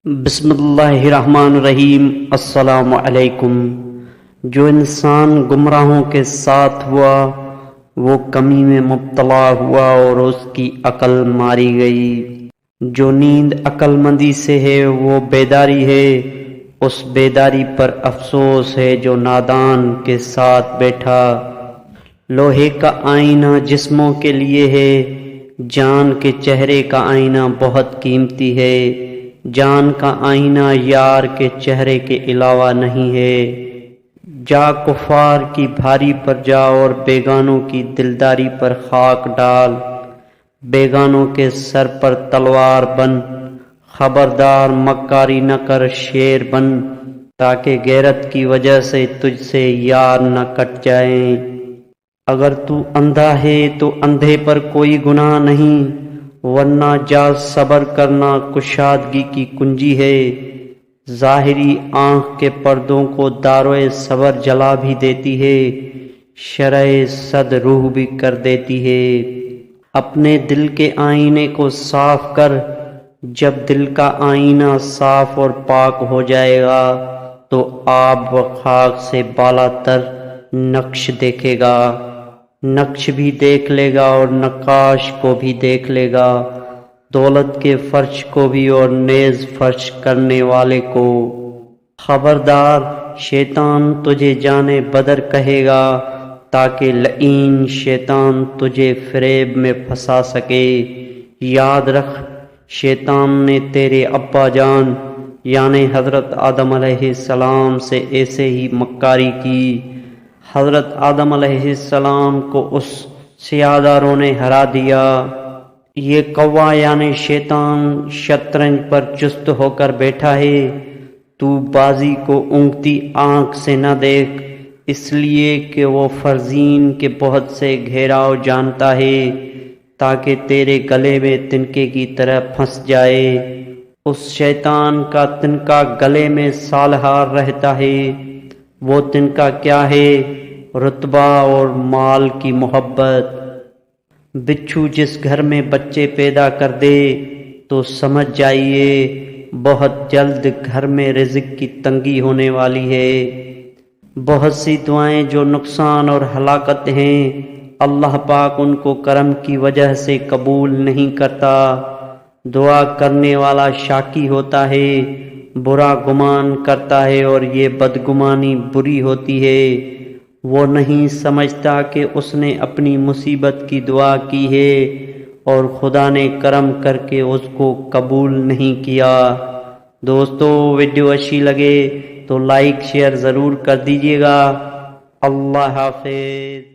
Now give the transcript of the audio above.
بسم اللہ الرحمن الرحیم۔ السلام علیکم۔ جو انسان گمراہوں کے ساتھ ہوا وہ کمی میں مبتلا ہوا اور اس کی عقل ماری گئی۔ جو نیند عقل مندی سے ہے وہ بیداری ہے، اس بیداری پر افسوس ہے جو نادان کے ساتھ بیٹھا۔ لوہے کا آئینہ جسموں کے لیے ہے، جان کے چہرے کا آئینہ بہت قیمتی ہے۔ جان کا آئینہ یار کے چہرے کے علاوہ نہیں ہے۔ جا کفار کی بھاری پر جا اور بیگانوں کی دلداری پر خاک ڈال۔ بیگانوں کے سر پر تلوار بن، خبردار مکاری نہ کر شیر بن، تاکہ غیرت کی وجہ سے تجھ سے یار نہ کٹ جائیں۔ اگر تو اندھا ہے تو اندھے پر کوئی گناہ نہیں، ورنہ جا صبر کرنا کشادگی کی کنجی ہے۔ ظاہری آنکھ کے پردوں کو داروئے صبر جلا بھی دیتی ہے، شرح صد روح بھی کر دیتی ہے۔ اپنے دل کے آئینے کو صاف کر، جب دل کا آئینہ صاف اور پاک ہو جائے گا تو آب و خاک سے بالا تر نقش دیکھے گا۔ نقش بھی دیکھ لے گا اور نقاش کو بھی دیکھ لے گا، دولت کے فرش کو بھی اور نیز فرش کرنے والے کو۔ خبردار، شیطان تجھے جانے بدر کہے گا تاکہ لعین شیطان تجھے فریب میں پھنسا سکے۔ یاد رکھ، شیطان نے تیرے ابا جان یعنی حضرت آدم علیہ السلام سے ایسے ہی مکاری کی۔ حضرت آدم علیہ السلام کو اس سیاداروں نے ہرا دیا۔ یہ کوا یعنی شیطان شطرنج پر چست ہو کر بیٹھا ہے، تو بازی کو اونگتی آنکھ سے نہ دیکھ، اس لیے کہ وہ فرزین کے بہت سے گھیراؤ جانتا ہے تاکہ تیرے گلے میں تنکے کی طرح پھنس جائے۔ اس شیطان کا تنکا گلے میں سال ہار رہتا ہے۔ وہ تنکا کیا ہے؟ رتبہ اور مال کی محبت۔ بچھو جس گھر میں بچے پیدا کر دے تو سمجھ جائیے بہت جلد گھر میں رزق کی تنگی ہونے والی ہے۔ بہت سی دعائیں جو نقصان اور ہلاکت ہیں، اللہ پاک ان کو کرم کی وجہ سے قبول نہیں کرتا۔ دعا کرنے والا شاکی ہوتا ہے، برا گمان کرتا ہے اور یہ بدگمانی بری ہوتی ہے۔ وہ نہیں سمجھتا کہ اس نے اپنی مصیبت کی دعا کی ہے اور خدا نے کرم کر کے اس کو قبول نہیں کیا۔ دوستو، ویڈیو اچھی لگے تو لائک شیئر ضرور کر دیجیے گا۔ اللہ حافظ۔